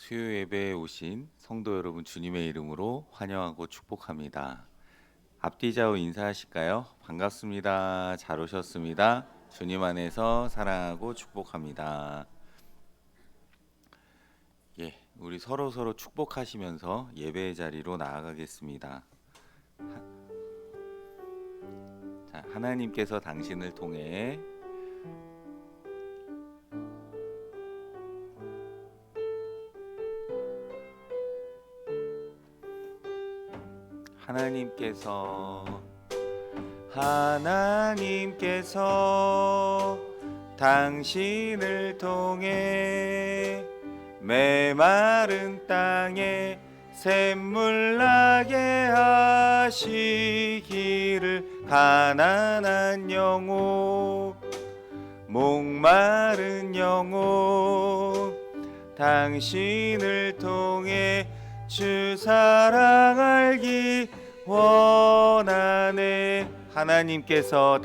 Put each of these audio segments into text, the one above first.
수요 예배에 오신 성도 여러분 주님의 이름으로 환영하고 축복합니다. 앞뒤 좌우 인사하실까요? 반갑습니다. 잘 오셨습니다. 주님 안에서 사랑하고 축복합니다. 우리 서로 축복하시면서 예배의 자리로 나아가겠습니다. 하나님께서 당신을 통해 하나님께서 당신을 통해 메마른 땅에 샘물 나게 하시기를 가난한 영혼 목마른 영혼 당신을 통해 주 사랑 알기 원하네. 하나님께서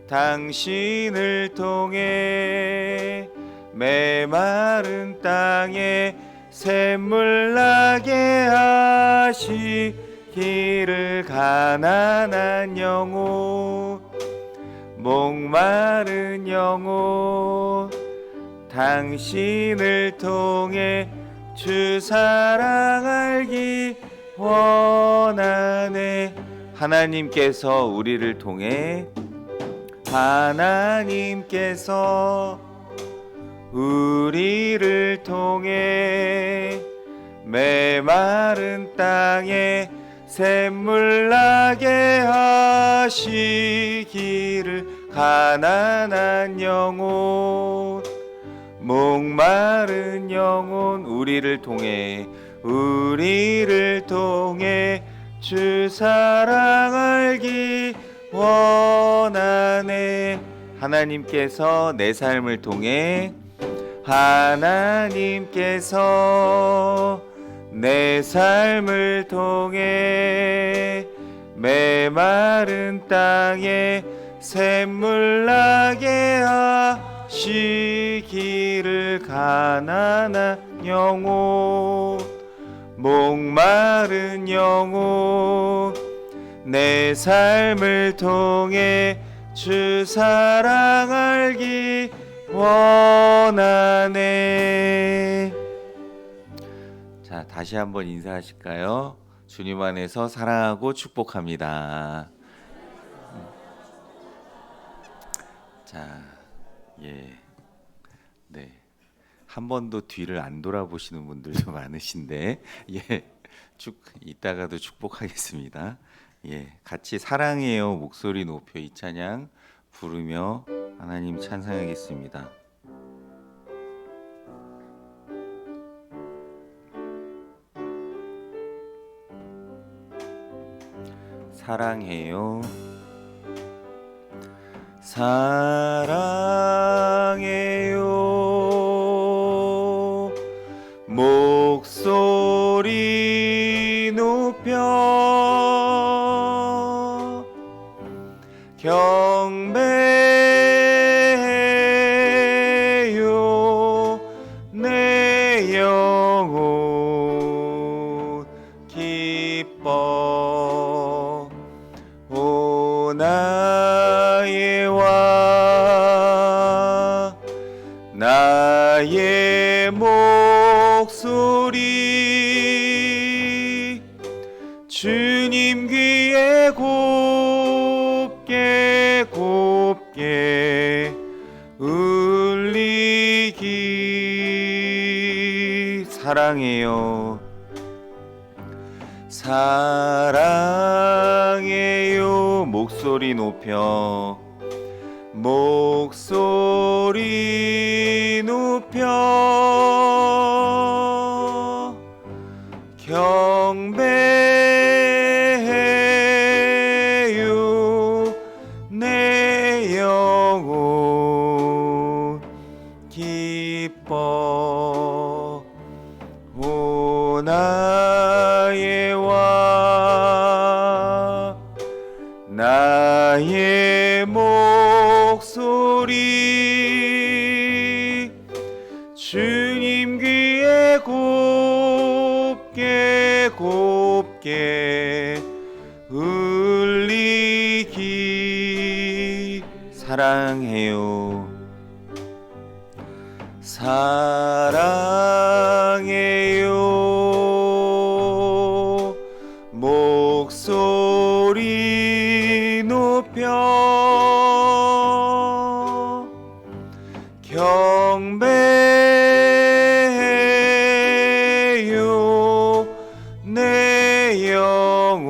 당신을 통해 메마른 땅에 샘물 나게 하시기를 가난한 영혼 목마른 영혼 당신을 통해 주 사랑 알기 원하네. 하나님께서 우리를 통해 메마른 땅에 샘물 나게 하시기를 가난한 영혼 목마른 영혼 우리를 통해 주 사랑 알기 원하네. 하나님께서 내 삶을 통해 메마른 땅에 샘물 나게 하시기를 가난한 영혼 목마른 영혼 내 삶을 통해 주 사랑 알기 원하네. 자, 다시 한번 인사하실까요? 주님 안에서 사랑하고 축복합니다. 자, 네. 한 번도 뒤를 안 돌아보시는 분들도 많으신데, 쭉 이따가도 축복하겠습니다. 같이 사랑해요 목소리 높여 이 찬양 부르며 하나님 찬송하겠습니다. 사랑해요 목소리 높여 경배해요 내 영혼 기뻐 오 나의 왕 나의 목소리 주님 귀에 곱게 울리기 사랑해요 목소리 높여 경배해요 내 영혼 기뻐 오 나의 왕 나의 목소리 주님 귀에 곱게 곱게 울리기 사랑해요 사랑해요 목소리 높여 경배해요 내 영혼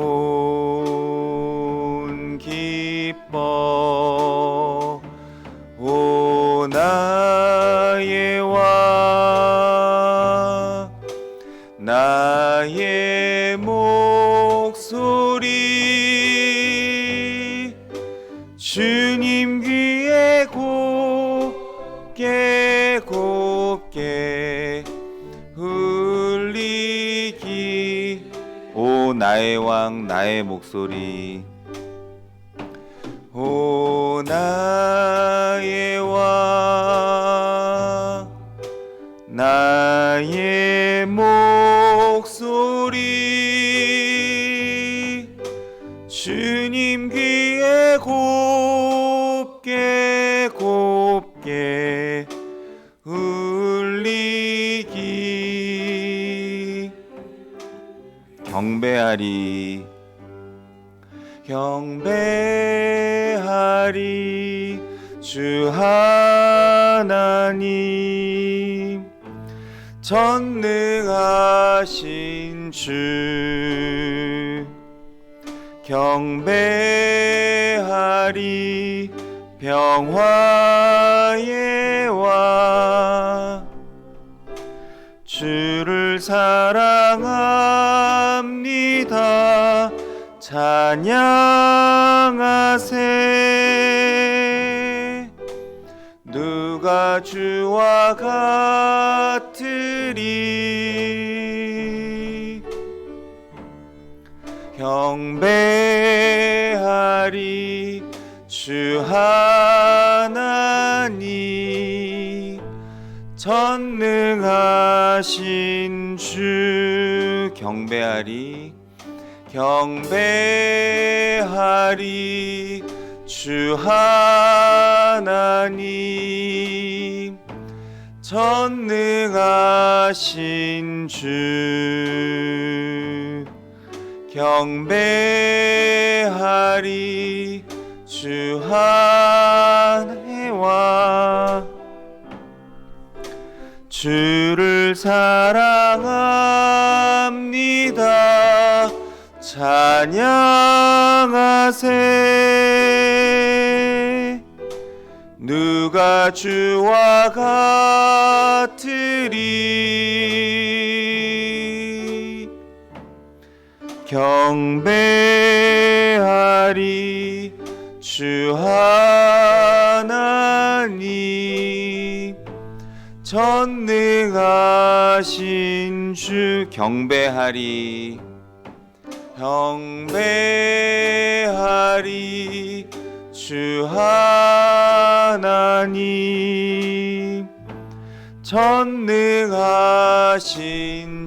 기뻐 오 나의 왕 나의 목소리 주님 귀에 곱게 곱게 울리기 오 나의 왕 나의 목소리 오 나의 왕 나의 목소리 주님 귀에 곱게 곱게 울리기 경배하리 경배하리 주 하나님 전능하신 주 경배하리 평화의 왕 주를 사랑합니다 찬양하세 누가 주와 같으리 경배하리 주 하나님 전능하신 주 경배하리 경배하리 주 하나님 전능하신 주 경배하리 주 하나의 왕 주를 사랑합니다 찬양하세 누가 주와 같으리 경배하리 주 하나님 전능하신 주 경배하리 경배하리 주 하나님 전능하신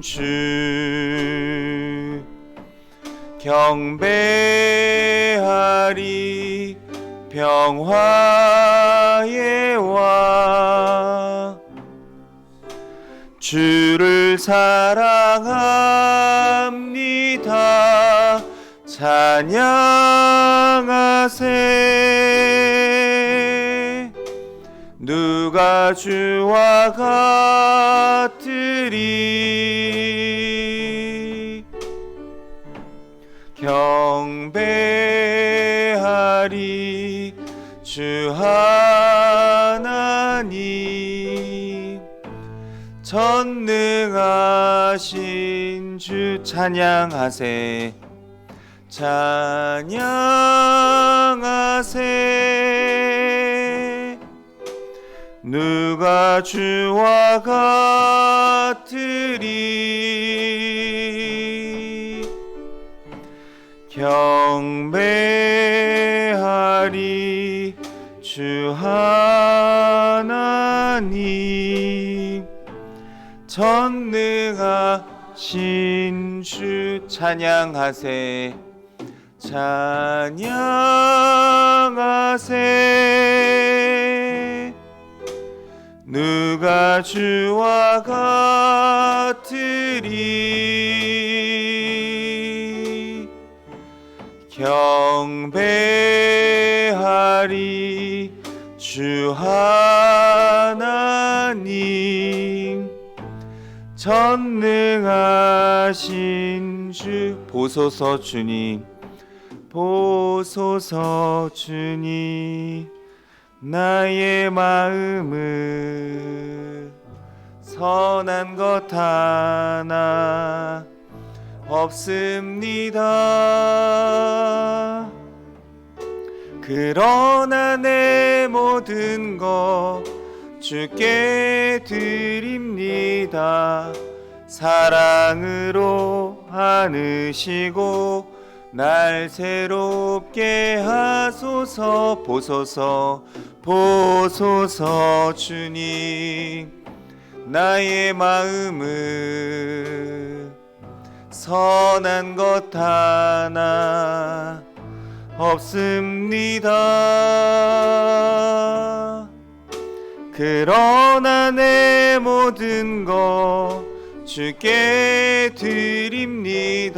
주 경배하리 평화의 왕 주를 사랑합니다 찬양하세 누가 주와 같으리 경배하리 주 하나님 전능하신 주 찬양하세 찬양하세 누가 주와 같으리 경배하리 주 하나님 전능하신 주 찬양하세 찬양하세 누가 주와 같으리 경배하리 주 하나님 전능하신 주 보소서 주님 보소서 주님 나의 마음은 선한 것 하나 없습니다. 그러나 내 모든 것 주께 드립니다. 사랑으로 안으시고 날 새롭게 하소서 보소서 보소서 주님 나의 마음은 선한 것 하나 없습니다. 그러나 내 모든 것 주께 드립니다.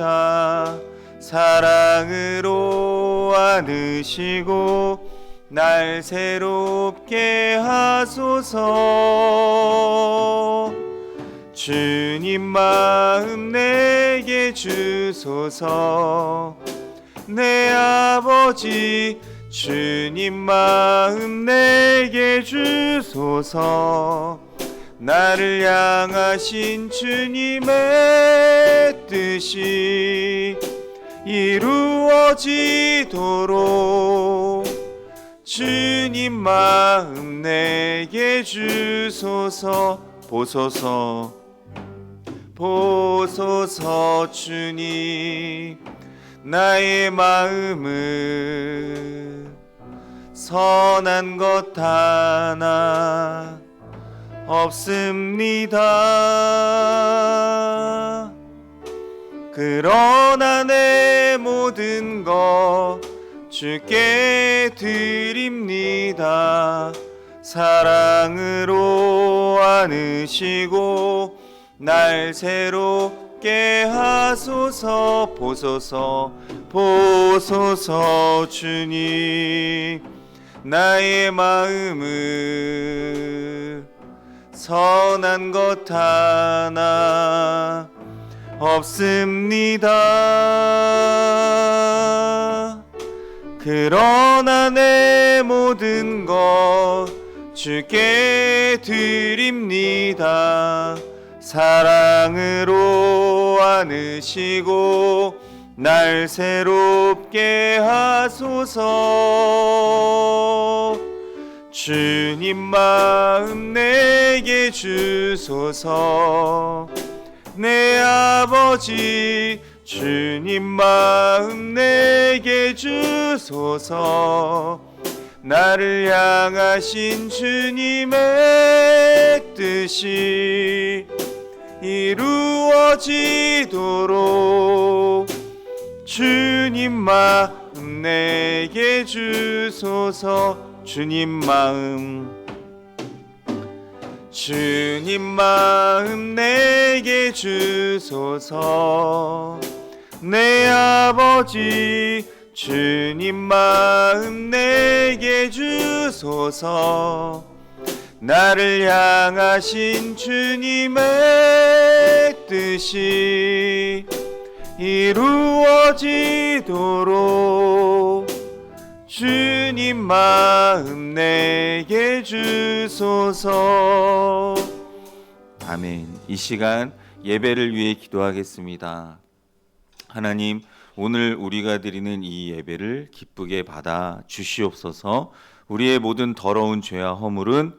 사랑으로 안으시고 날 새롭게 하소서 주님 마음 내게 주소서 내 아버지 주님 마음 내게 주소서 나를 향하신 주님의 뜻이 이루어지도록 주님 마음 내게 주소서 보소서 보소서 주님 나의 마음은 선한 것 하나 없습니다. 그러나 내 모든 것 주께 드립니다. 사랑으로 안으시고 날 새롭게 하소서 보소서 보소서 주님 나의 마음은 선한 것 하나 없습니다. 그러나 내 모든 것 주께 드립니다. 사랑으로 안으시고 날 새롭게 하소서 주님 마음 내게 주소서 내 아버지 주님 마음 내게 주소서 나를 향하신 주님의 뜻이 이루어지도록 주님 마음 내게 주소서 주님 마음 내게 주소서 내 아버지 주님 마음 내게 주소서 나를 향하신 주님의 뜻이 이루어지도록 주님 마음 내게 주소서. 아멘. 이 시간 예배를 위해 기도하겠습니다. 하나님, 오늘 우리가 드리는 이 예배를 기쁘게 받아 주시옵소서. 우리의 모든 더러운 죄와 허물은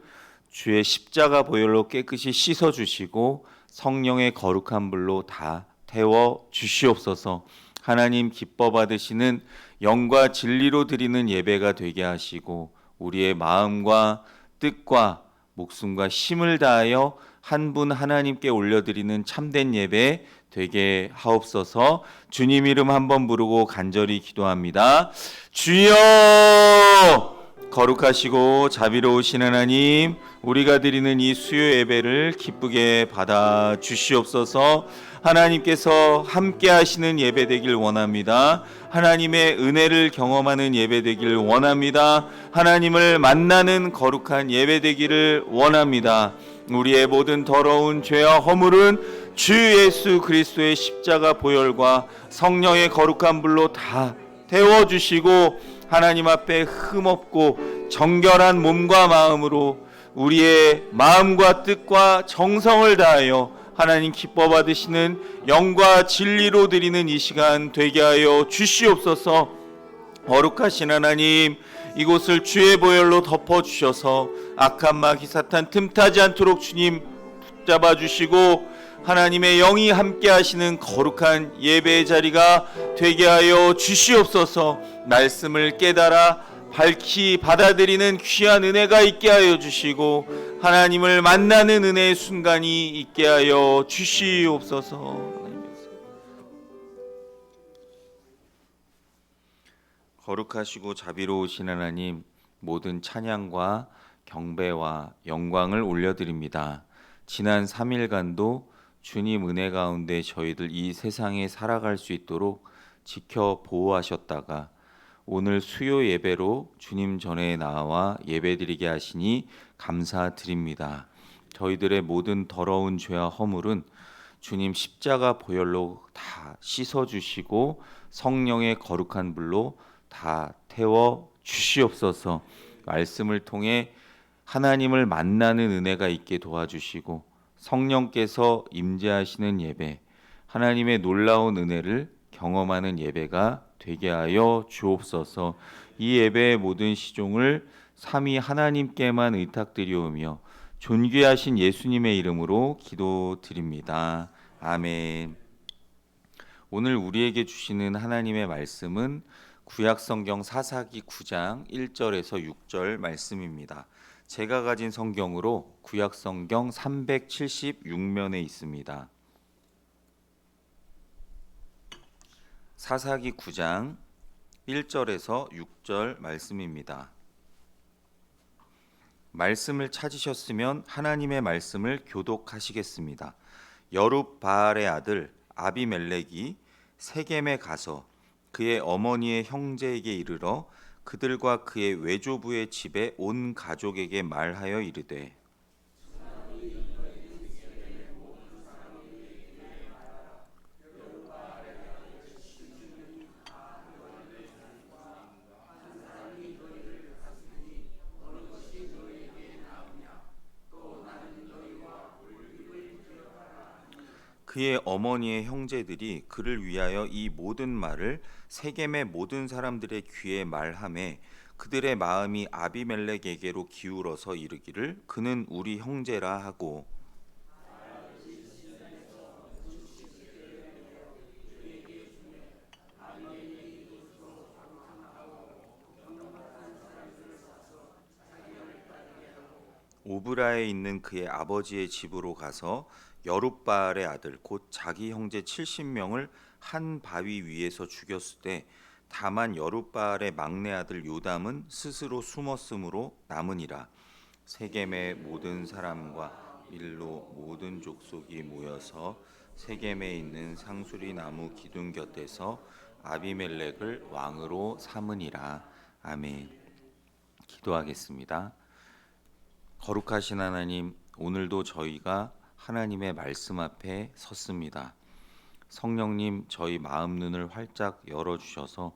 주의 십자가 보혈로 깨끗이 씻어 주시고 성령의 거룩한 불로 다 태워 주시옵소서. 하나님 기뻐 받으시는 영과 진리로 드리는 예배가 되게 하시고 우리의 마음과 뜻과 목숨과 힘을 다하여 한 분 하나님께 올려드리는 참된 예배 되게 하옵소서. 주님 이름 한번 부르고 간절히 기도합니다. 주여! 거룩하시고 자비로우신 하나님, 우리가 드리는 이 수요 예배를 기쁘게 받아 주시옵소서. 하나님께서 함께 하시는 예배 되길 원합니다. 하나님의 은혜를 경험하는 예배 되길 원합니다. 하나님을 만나는 거룩한 예배 되기를 원합니다. 우리의 모든 더러운 죄와 허물은 주 예수 그리스도의 십자가 보혈과 성령의 거룩한 불로 다 태워주시고 하나님 앞에 흠없고 정결한 몸과 마음으로 우리의 마음과 뜻과 정성을 다하여 하나님 기뻐 받으시는 영과 진리로 드리는 이 시간 되게 하여 주시옵소서. 거룩하신 하나님, 이곳을 주의 보혈로 덮어주셔서 악한 마귀 사탄 틈타지 않도록 주님 붙잡아 주시고 하나님의 영이 함께 하시는 거룩한 예배의 자리가 되게 하여 주시옵소서. 말씀을 깨달아 밝히 받아들이는 귀한 은혜가 있게 하여 주시고 하나님을 만나는 은혜의 순간이 있게 하여 주시옵소서. 거룩하시고 자비로우신 하나님, 모든 찬양과 경배와 영광을 올려드립니다. 지난 3일간도 주님 은혜 가운데 저희들 이 세상에 살아갈 수 있도록 지켜 보호하셨다가 오늘 수요 예배로 주님 전에 나와 예배드리게 하시니 감사드립니다. 저희들의 모든 더러운 죄와 허물은 주님 십자가 보혈로 다 씻어주시고 성령의 거룩한 불로 다 태워 주시옵소서. 말씀을 통해 하나님을 만나는 은혜가 있게 도와주시고 성령께서 임재하시는 예배, 하나님의 놀라운 은혜를 경험하는 예배가 되게 하여 주옵소서. 이 예배의 모든 시종을 삼위 하나님께만 의탁드리오며 존귀하신 예수님의 이름으로 기도드립니다. 아멘. 오늘 우리에게 주시는 하나님의 말씀은 구약성경 사사기 9장 1절에서 6절 말씀입니다. 제가 가진 성경으로 구약성경 376면에 있습니다. 사사기 9장 1절에서 6절 말씀입니다. 말씀을 찾으셨으면 하나님의 말씀을 교독하시겠습니다. 여룹바알의 아들 아비멜렉이 세겜에 가서 그의 어머니의 형제에게 이르러 그들과 그의 외조부의 집에 온 가족에게 말하여 이르되 그의 어머니의 형제들이 그를 위하여 이 모든 말을 세겜의 모든 사람들의 귀에 말하매 그들의 마음이 아비멜렉에게로 기울어서 이르기를 그는 우리 형제라 하고 오브라에 있는 그의 아버지의 집으로 가서 여룹바알의 아들 곧 자기 형제 70명을 한 바위 위에서 죽였으되 다만 여룹바알의 막내 아들 요담은 스스로 숨었으므로 남으니라. 세겜의 모든 사람과 밀로 모든 족속이 모여서 세겜에 있는 상수리 나무 기둥 곁에서 아비멜렉을 왕으로 삼으니라. 아멘. 기도하겠습니다. 거룩하신 하나님, 오늘도 저희가 하나님의 말씀 앞에 섰습니다. 성령님, 저희 마음 눈을 활짝 열어주셔서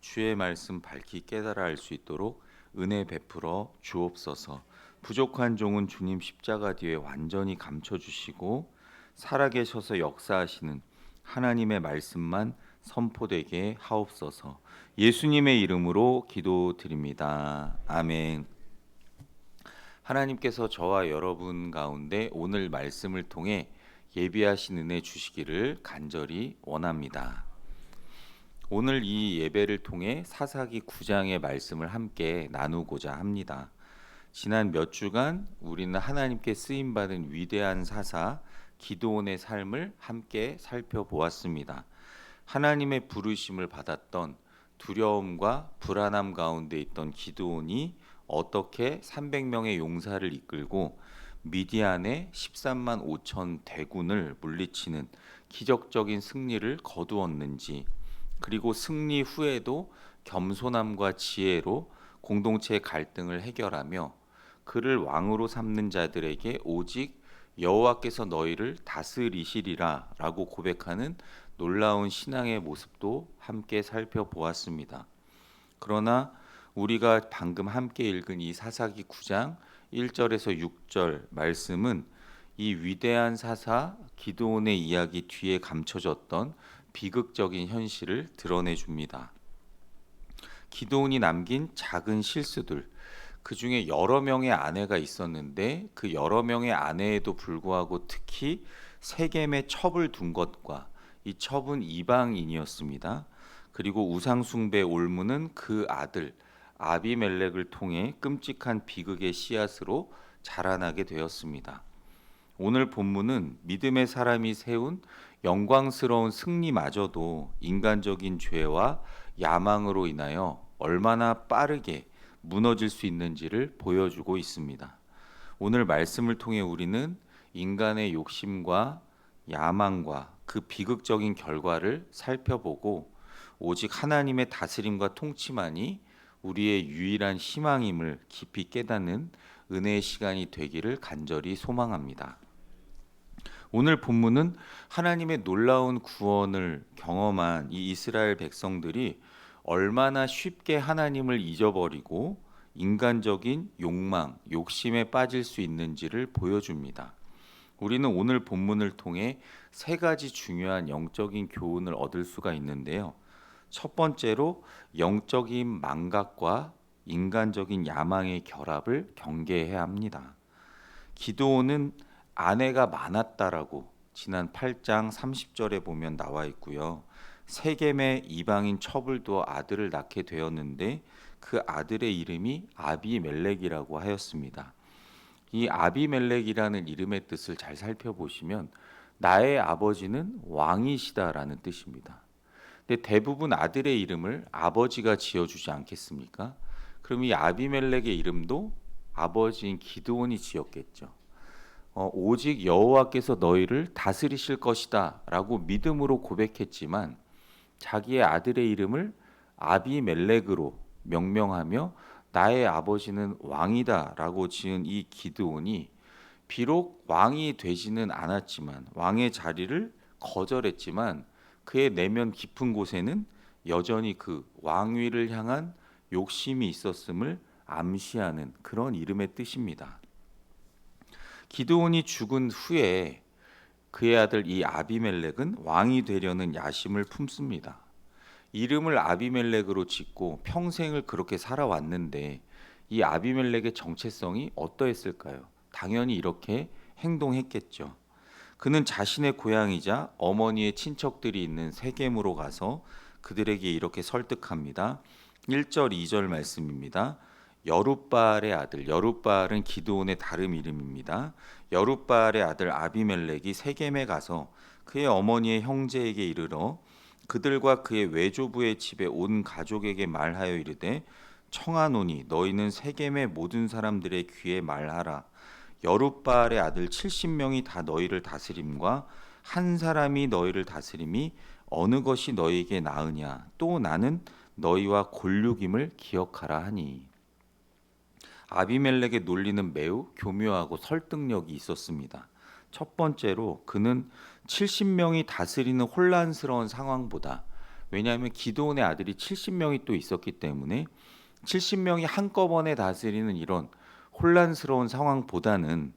주의 말씀 밝히 깨달아 알 수 있도록 은혜 베풀어 주옵소서. 부족한 종은 주님 십자가 뒤에 완전히 감춰주시고 살아계셔서 역사하시는 하나님의 말씀만 선포되게 하옵소서. 예수님의 이름으로 기도드립니다. 아멘. 하나님께서 저와 여러분 가운데 오늘 말씀을 통해 예비하신 은혜 주시기를 간절히 원합니다. 오늘 이 예배를 통해 사사기 9장의 말씀을 함께 나누고자 합니다. 지난 몇 주간 우리는 하나님께 쓰임 받은 위대한 사사 기드온의 삶을 함께 살펴보았습니다. 하나님의 부르심을 받았던 두려움과 불안함 가운데 있던 기드온이 어떻게 300명의 용사를 이끌고 미디안의 13만 5천 대군을 물리치는 기적적인 승리를 거두었는지, 그리고 승리 후에도 겸손함과 지혜로 공동체의 갈등을 해결하며 그를 왕으로 삼는 자들에게 오직 여호와께서 너희를 다스리시리라라고 고백하는 놀라운 신앙의 모습도 함께 살펴보았습니다. 그러나 우리가 방금 함께 읽은 이 사사기 9장 1절에서 6절 말씀은 이 위대한 사사 기드온의 이야기 뒤에 감춰졌던 비극적인 현실을 드러내 줍니다. 기드온이 남긴 작은 실수들, 그 중에 여러 명의 아내가 있었는데 그 여러 명의 아내에도 불구하고 특히 세겜에 첩을 둔 것과, 이 첩은 이방인이었습니다. 그리고 우상숭배 올무는 그 아들 아비멜렉을 통해 끔찍한 비극의 씨앗으로 자라나게 되었습니다. 오늘 본문은 믿음의 사람이 세운 영광스러운 승리마저도 인간적인 죄와 야망으로 인하여 얼마나 빠르게 무너질 수 있는지를 보여주고 있습니다. 오늘 말씀을 통해 우리는 인간의 욕심과 야망과 그 비극적인 결과를 살펴보고 오직 하나님의 다스림과 통치만이 우리의 유일한 희망임을 깊이 깨닫는 은혜의 시간이 되기를 간절히 소망합니다. 오늘 본문은 하나님의 놀라운 구원을 경험한 이 이스라엘 백성들이 얼마나 쉽게 하나님을 잊어버리고 인간적인 욕망, 욕심에 빠질 수 있는지를 보여줍니다. 우리는 오늘 본문을 통해 세 가지 중요한 영적인 교훈을 얻을 수가 있는데요. 첫 번째로 영적인 망각과 인간적인 야망의 결합을 경계해야 합니다. 기드온은 아내가 많았다라고 지난 8장 30절에 보면 나와 있고요. 세겜의 이방인 첩을 두어 아들을 낳게 되었는데 그 아들의 이름이 아비멜렉이라고 하였습니다. 이 아비멜렉이라는 이름의 뜻을 잘 살펴보시면 나의 아버지는 왕이시다라는 뜻입니다. 근데 대부분 아들의 이름을 아버지가 지어주지 않겠습니까? 그럼 이 아비멜렉의 이름도 아버지인 기드온이 지었겠죠. 오직 여호와께서 너희를 다스리실 것이다 라고 믿음으로 고백했지만 자기의 아들의 이름을 아비멜렉으로 명명하며 나의 아버지는 왕이다 라고 지은 이 기드온이 비록 왕이 되지는 않았지만, 왕의 자리를 거절했지만 그의 내면 깊은 곳에는 여전히 그 왕위를 향한 욕심이 있었음을 암시하는 그런 이름의 뜻입니다. 기드온이 죽은 후에 그의 아들 이 아비멜렉은 왕이 되려는 야심을 품습니다. 이름을 아비멜렉으로 짓고 평생을 그렇게 살아왔는데 이 아비멜렉의 정체성이 어떠했을까요? 당연히 이렇게 행동했겠죠. 그는 자신의 고향이자 어머니의 친척들이 있는 세겜으로 가서 그들에게 이렇게 설득합니다. 1절 2절 말씀입니다. 여룻바알의 아들, 여룻바알은 기드온의 다름 이름입니다. 여룻바알의 아들 아비멜렉이 세겜에 가서 그의 어머니의 형제에게 이르러 그들과 그의 외조부의 집에 온 가족에게 말하여 이르되 청하노니 너희는 세겜의 모든 사람들의 귀에 말하라. 여룻바알의 아들 70명이 다 너희를 다스림과 한 사람이 너희를 다스림이 어느 것이 너희에게 나으냐. 또 나는 너희와 골육임을 기억하라 하니. 아비멜렉의 논리는 매우 교묘하고 설득력이 있었습니다. 첫 번째로 그는 70명이 다스리는 혼란스러운 상황보다, 왜냐하면 기드온의 아들이 70명이 또 있었기 때문에 70명이 한꺼번에 다스리는 이런 혼란스러운 상황보다는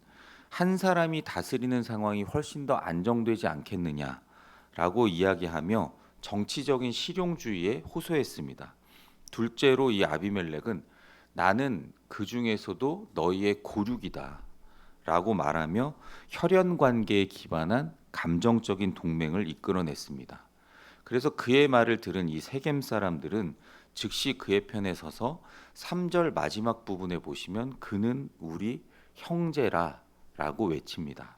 한 사람이 다스리는 상황이 훨씬 더 안정되지 않겠느냐라고 이야기하며 정치적인 실용주의에 호소했습니다. 둘째로 이 아비멜렉은 나는 그 중에서도 너희의 고륙이다 라고 말하며 혈연 관계에 기반한 감정적인 동맹을 이끌어냈습니다. 그래서 그의 말을 들은 이 세겜 사람들은 즉시 그의 편에 서서 3절 마지막 부분에 보시면 그는 우리 형제라라고 외칩니다.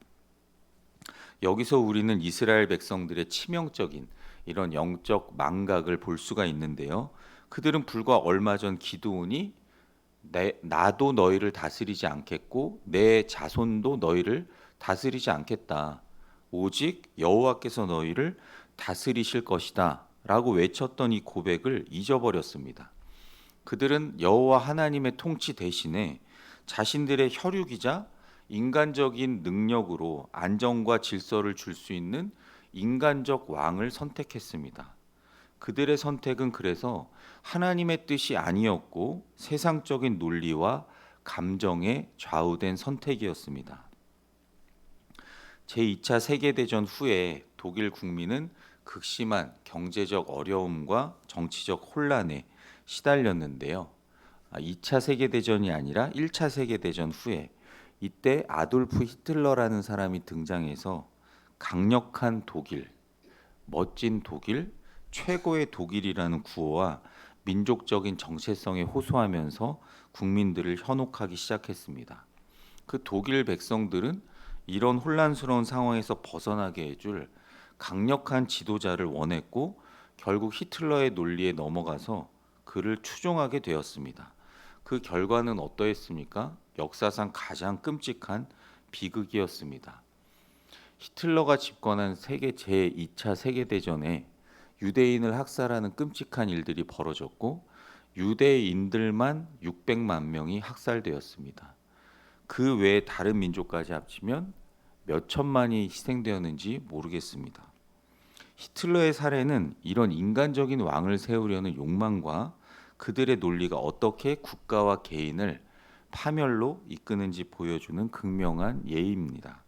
여기서 우리는 이스라엘 백성들의 치명적인 이런 영적 망각을 볼 수가 있는데요. 그들은 불과 얼마 전 기드온이 나도 너희를 다스리지 않겠고 내 자손도 너희를 다스리지 않겠다. 오직 여호와께서 너희를 다스리실 것이다 라고 외쳤던 이 고백을 잊어버렸습니다. 그들은 여호와 하나님의 통치 대신에 자신들의 혈육이자 인간적인 능력으로 안정과 질서를 줄 수 있는 인간적 왕을 선택했습니다. 그들의 선택은 그래서 하나님의 뜻이 아니었고 세상적인 논리와 감정에 좌우된 선택이었습니다. 제2차 세계대전 후에 독일 국민은 극심한 경제적 어려움과 정치적 혼란에 시달렸는데요. 2차 세계대전이 아니라 1차 세계대전 후에 이때 아돌프 히틀러라는 사람이 등장해서 강력한 독일, 멋진 독일, 최고의 독일이라는 구호와 민족적인 정체성에 호소하면서 국민들을 현혹하기 시작했습니다. 그 독일 백성들은 이런 혼란스러운 상황에서 벗어나게 해줄 강력한 지도자를 원했고 결국 히틀러의 논리에 넘어가서 그를 추종하게 되었습니다. 그 결과는 어떠했습니까? 역사상 가장 끔찍한 비극이었습니다. 히틀러가 집권한 세계 제2차 세계대전에 유대인을 학살하는 끔찍한 일들이 벌어졌고 유대인들만 600만 명이 학살되었습니다. 그 외에 다른 민족까지 합치면 몇 천만이 희생되었는지 모르겠습니다. 히틀러의 사례는 이런 인간적인 왕을 세우려는 욕망과 그들의 논리가 어떻게 국가와 개인을 파멸로 이끄는지 보여주는 극명한 예입니다.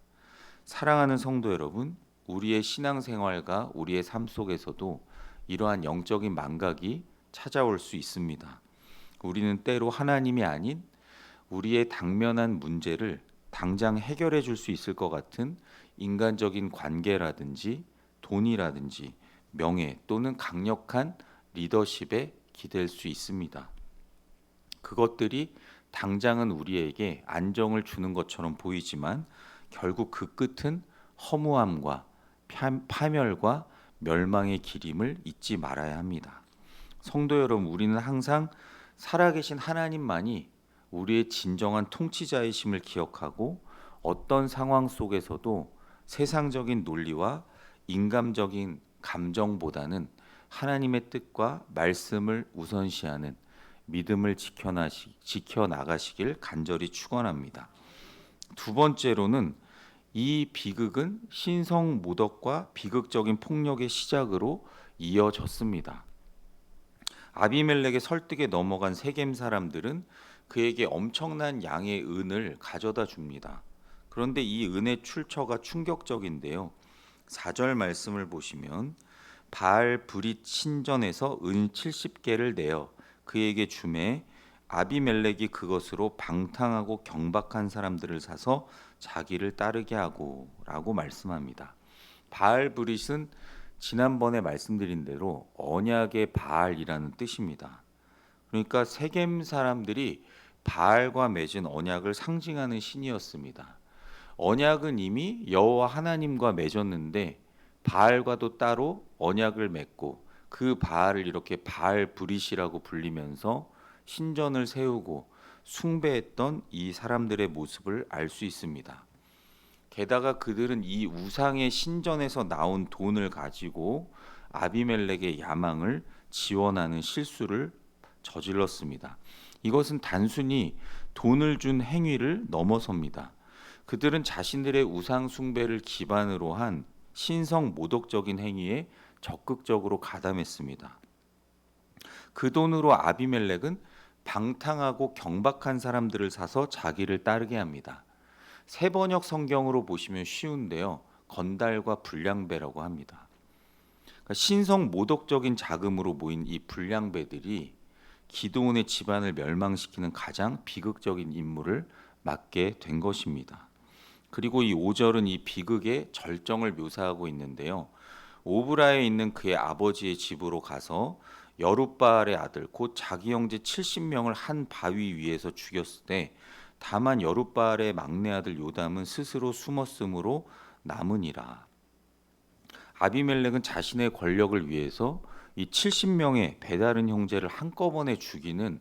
사랑하는 성도 여러분, 우리의 신앙생활과 우리의 삶 속에서도 이러한 영적인 망각이 찾아올 수 있습니다. 우리는 때로 하나님이 아닌 우리의 당면한 문제를 당장 해결해 줄 수 있을 것 같은 인간적인 관계라든지 돈이라든지 명예 또는 강력한 리더십에 기댈 수 있습니다. 그것들이 당장은 우리에게 안정을 주는 것처럼 보이지만 결국 그 끝은 허무함과 파멸과 멸망의 길임을 잊지 말아야 합니다. 성도 여러분, 우리는 항상 살아계신 하나님만이 우리의 진정한 통치자이심을 기억하고 어떤 상황 속에서도 세상적인 논리와 인간적인 감정보다는 하나님의 뜻과 말씀을 우선시하는 믿음을 지켜나가시길 간절히 축원합니다. 두 번째로는 이 비극은 신성 모독과 비극적인 폭력의 시작으로 이어졌습니다. 아비멜렉의 설득에 넘어간 세겜 사람들은 그에게 엄청난 양의 은을 가져다 줍니다. 그런데 이 은의 출처가 충격적인데요. 4절 말씀을 보시면 바알 브릿 신전에서 은 70개를 내어 그에게 주매 아비멜렉이 그것으로 방탕하고 경박한 사람들을 사서 자기를 따르게 하고 라고 말씀합니다. 바알 브릿은 지난번에 말씀드린 대로 언약의 바알이라는 뜻입니다. 그러니까 세겜 사람들이 바알과 맺은 언약을 상징하는 신이었습니다. 언약은 이미 여호와 하나님과 맺었는데 바알과도 따로 언약을 맺고 그 바알을 이렇게 바알 브릿이라고 불리면서 신전을 세우고 숭배했던 이 사람들의 모습을 알 수 있습니다. 게다가 그들은 이 우상의 신전에서 나온 돈을 가지고 아비멜렉의 야망을 지원하는 실수를 저질렀습니다. 이것은 단순히 돈을 준 행위를 넘어섭니다. 그들은 자신들의 우상 숭배를 기반으로 한 신성 모독적인 행위에 적극적으로 가담했습니다. 그 돈으로 아비멜렉은 방탕하고 경박한 사람들을 사서 자기를 따르게 합니다. 세번역 성경으로 보시면 쉬운데요. 건달과 불량배라고 합니다. 그러니까 신성 모독적인 자금으로 모인 이 불량배들이 기드온의 집안을 멸망시키는 가장 비극적인 임무를 맡게 된 것입니다. 그리고 이 5절은 이 비극의 절정을 묘사하고 있는데요. 오브라에 있는 그의 아버지의 집으로 가서 여룻바알의 아들 곧 자기 형제 70명을 한 바위 위에서 죽였을 때 다만 여룻바알의 막내 아들 요담은 스스로 숨었으므로 남으니라. 아비멜렉은 자신의 권력을 위해서 이 70명의 배다른 형제를 한꺼번에 죽이는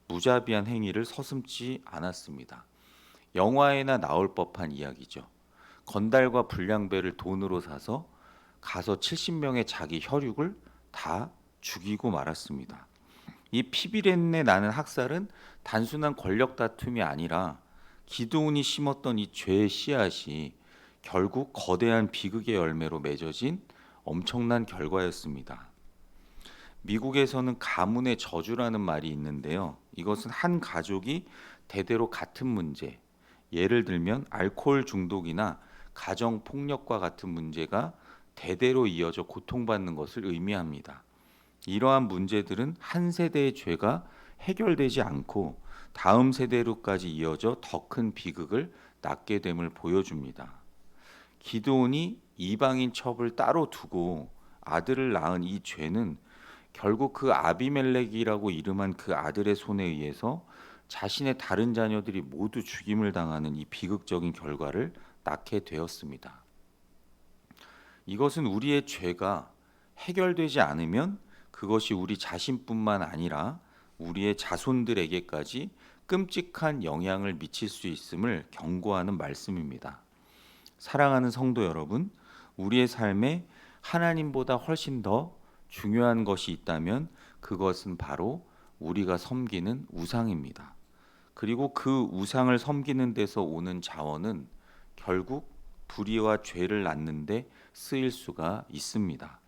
무자비한 행위를 서슴지 않았습니다. 영화에나 나올 법한 이야기죠. 건달과 불량배를 돈으로 사서 가서 70명의 자기 혈육을 다 죽이고 말았습니다. 이 피비린내 나는 학살은 단순한 권력 다툼이 아니라 기드온이 심었던 이 죄의 씨앗이 결국 거대한 비극의 열매로 맺어진 엄청난 결과였습니다. 미국에서는 가문의 저주라는 말이 있는데요. 이것은 한 가족이 대대로 같은 문제, 예를 들면 알코올 중독이나 가정 폭력과 같은 문제가 대대로 이어져 고통받는 것을 의미합니다. 이러한 문제들은 한 세대의 죄가 해결되지 않고 다음 세대로까지 이어져 더 큰 비극을 낳게 됨을 보여줍니다. 기드온이 이방인 첩을 따로 두고 아들을 낳은 이 죄는 결국 그 아비멜렉이라고 이름한 그 아들의 손에 의해서 자신의 다른 자녀들이 모두 죽임을 당하는 이 비극적인 결과를 낳게 되었습니다. 이것은 우리의 죄가 해결되지 않으면 그것이 우리 자신뿐만 아니라 우리의 자손들에게까지 끔찍한 영향을 미칠 수 있음을 경고하는 말씀입니다. 사랑하는 성도 여러분, 우리의 삶에 하나님보다 훨씬 더 중요한 것이 있다면 그것은 바로 우리가 섬기는 우상입니다. 그리고 그 우상을 섬기는 데서 오는 자원은 결국 불의와 죄를 낳는데 쓰일 수가 있습니다.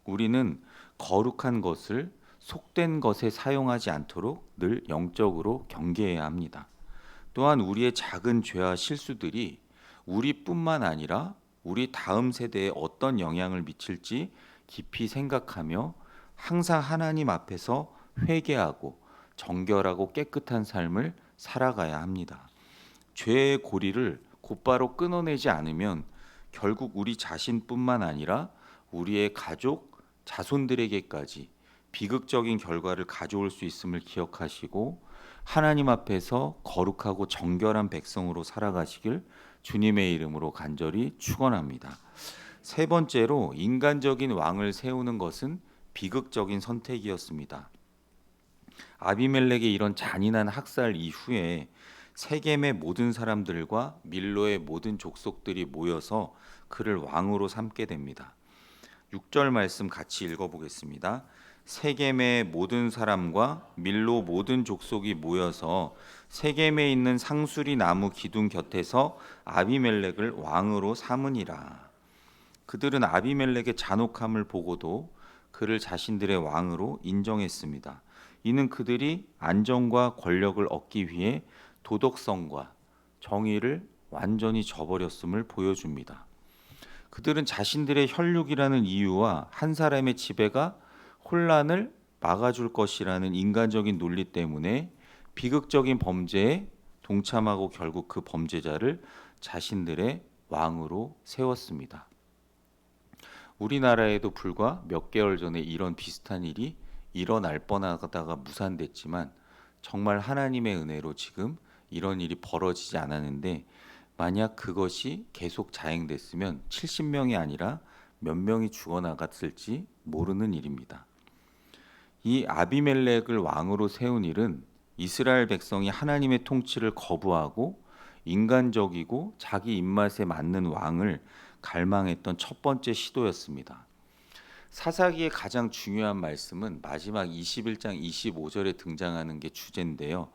우리는 거룩한 것을 속된 것에 사용하지 않도록 늘 영적으로 경계해야 합니다. 또한 우리의 작은 죄와 실수들이 우리뿐만 아니라 우리 다음 세대에 어떤 영향을 미칠지 깊이 생각하며 항상 하나님 앞에서 회개하고 정결하고 깨끗한 삶을 살아가야 합니다. 죄의 고리를 곧바로 끊어내지 않으면 결국 우리 자신뿐만 아니라 우리의 가족, 자손들에게까지 비극적인 결과를 가져올 수 있음을 기억하시고 하나님 앞에서 거룩하고 정결한 백성으로 살아가시길 주님의 이름으로 간절히 축원합니다. 세 번째로 인간적인 왕을 세우는 것은 비극적인 선택이었습니다. 아비멜렉의 이런 잔인한 학살 이후에 세겜의 모든 사람들과 밀로의 모든 족속들이 모여서 그를 왕으로 삼게 됩니다. 6절 말씀 같이 읽어보겠습니다. 세겜의 모든 사람과 밀로 모든 족속이 모여서 세겜에 있는 상수리 나무 기둥 곁에서 아비멜렉을 왕으로 삼으니라. 그들은 아비멜렉의 잔혹함을 보고도 그를 자신들의 왕으로 인정했습니다. 이는 그들이 안정과 권력을 얻기 위해 도덕성과 정의를 완전히 저버렸음을 보여줍니다. 그들은 자신들의 혈육이라는 이유와 한 사람의 지배가 혼란을 막아줄 것이라는 인간적인 논리 때문에 비극적인 범죄에 동참하고 결국 그 범죄자를 자신들의 왕으로 세웠습니다. 우리나라에도 불과 몇 개월 전에 이런 비슷한 일이 일어날 뻔하다가 무산됐지만 정말 하나님의 은혜로 지금 이런 일이 벌어지지 않았는데 만약 그것이 계속 자행됐으면 70명이 아니라 몇 명이 죽어나갔을지 모르는 일입니다. 이 아비멜렉을 왕으로 세운 일은 이스라엘 백성이 하나님의 통치를 거부하고 인간적이고 자기 입맛에 맞는 왕을 갈망했던 첫 번째 시도였습니다. 사사기의 가장 중요한 말씀은 마지막 21장 25절에 등장하는 게 주제인데요.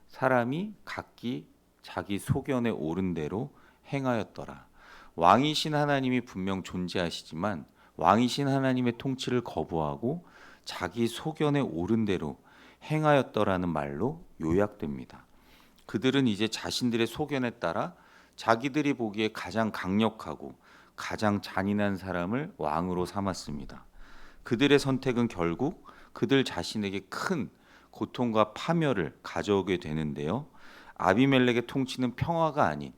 사람이 각기 자기 소견에 오른 대로 행하였더라. 왕이신 하나님이 분명 존재하시지만 왕이신 하나님의 통치를 거부하고 자기 소견에 오른 대로 행하였더라는 말로 요약됩니다. 그들은 이제 자신들의 소견에 따라 자기들이 보기에 가장 강력하고 가장 잔인한 사람을 왕으로 삼았습니다. 그들의 선택은 결국 그들 자신에게 큰 고통과 파멸을 가져오게 되는데요. 아비멜렉의 통치는 평화가 아닌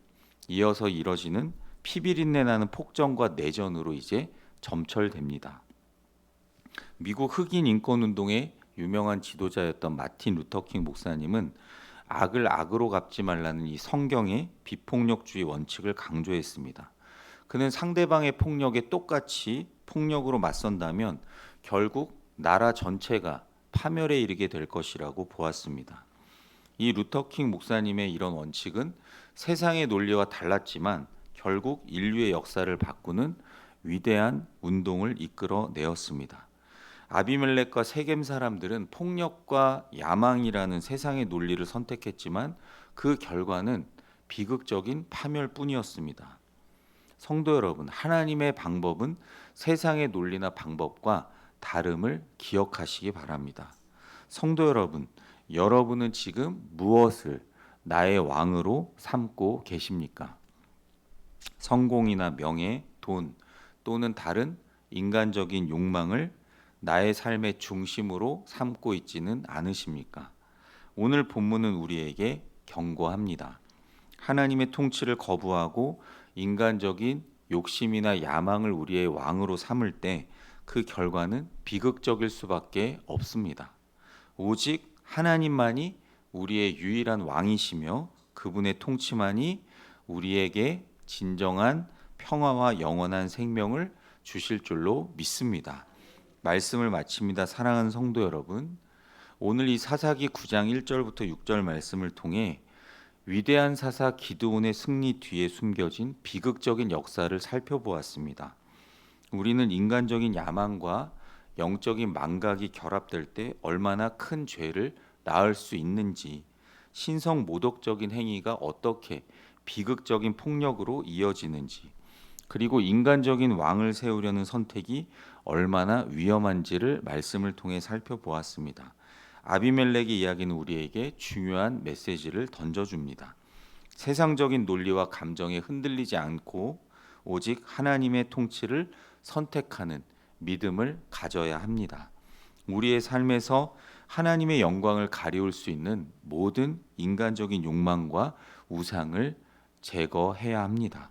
이어서 이뤄지는 피비린내 나는 폭정과 내전으로 이제 점철됩니다. 미국 흑인 인권 운동의 유명한 지도자였던 마틴 루터킹 목사님은 악을 악으로 갚지 말라는 이 성경의 비폭력주의 원칙을 강조했습니다. 그는 상대방의 폭력에 똑같이 폭력으로 맞선다면 결국 나라 전체가 파멸에 이르게 될 것이라고 보았습니다. 이 루터킹 목사님의 이런 원칙은 세상의 논리와 달랐지만 결국 인류의 역사를 바꾸는 위대한 운동을 이끌어내었습니다. 아비멜렉과 세겜 사람들은 폭력과 야망이라는 세상의 논리를 선택했지만 그 결과는 비극적인 파멸뿐이었습니다. 성도 여러분, 하나님의 방법은 세상의 논리나 방법과 다름을 기억하시기 바랍니다. 성도 여러분, 여러분은 지금 무엇을 나의 왕으로 삼고 계십니까? 성공이나 명예, 돈 또는 다른 인간적인 욕망을 나의 삶의 중심으로 삼고 있지는 않으십니까? 오늘 본문은 우리에게 경고합니다. 하나님의 통치를 거부하고 인간적인 욕심이나 야망을 우리의 왕으로 삼을 때 그 결과는 비극적일 수밖에 없습니다. 오직 하나님만이 우리의 유일한 왕이시며 그분의 통치만이 우리에게 진정한 평화와 영원한 생명을 주실 줄로 믿습니다. 말씀을 마칩니다. 사랑하는 성도 여러분, 오늘 이 사사기 9장 1절부터 6절 말씀을 통해 위대한 사사 기드온의 승리 뒤에 숨겨진 비극적인 역사를 살펴보았습니다. 우리는 인간적인 야망과 영적인 망각이 결합될 때 얼마나 큰 죄를 낳을 수 있는지, 신성 모독적인 행위가 어떻게 비극적인 폭력으로 이어지는지, 그리고 인간적인 왕을 세우려는 선택이 얼마나 위험한지를 말씀을 통해 살펴보았습니다. 아비멜렉의 이야기는 우리에게 중요한 메시지를 던져줍니다. 세상적인 논리와 감정에 흔들리지 않고 오직 하나님의 통치를 선택하는 믿음을 가져야 합니다. 우리의 삶에서 하나님의 영광을 가리울 수 있는 모든 인간적인 욕망과 우상을 제거해야 합니다.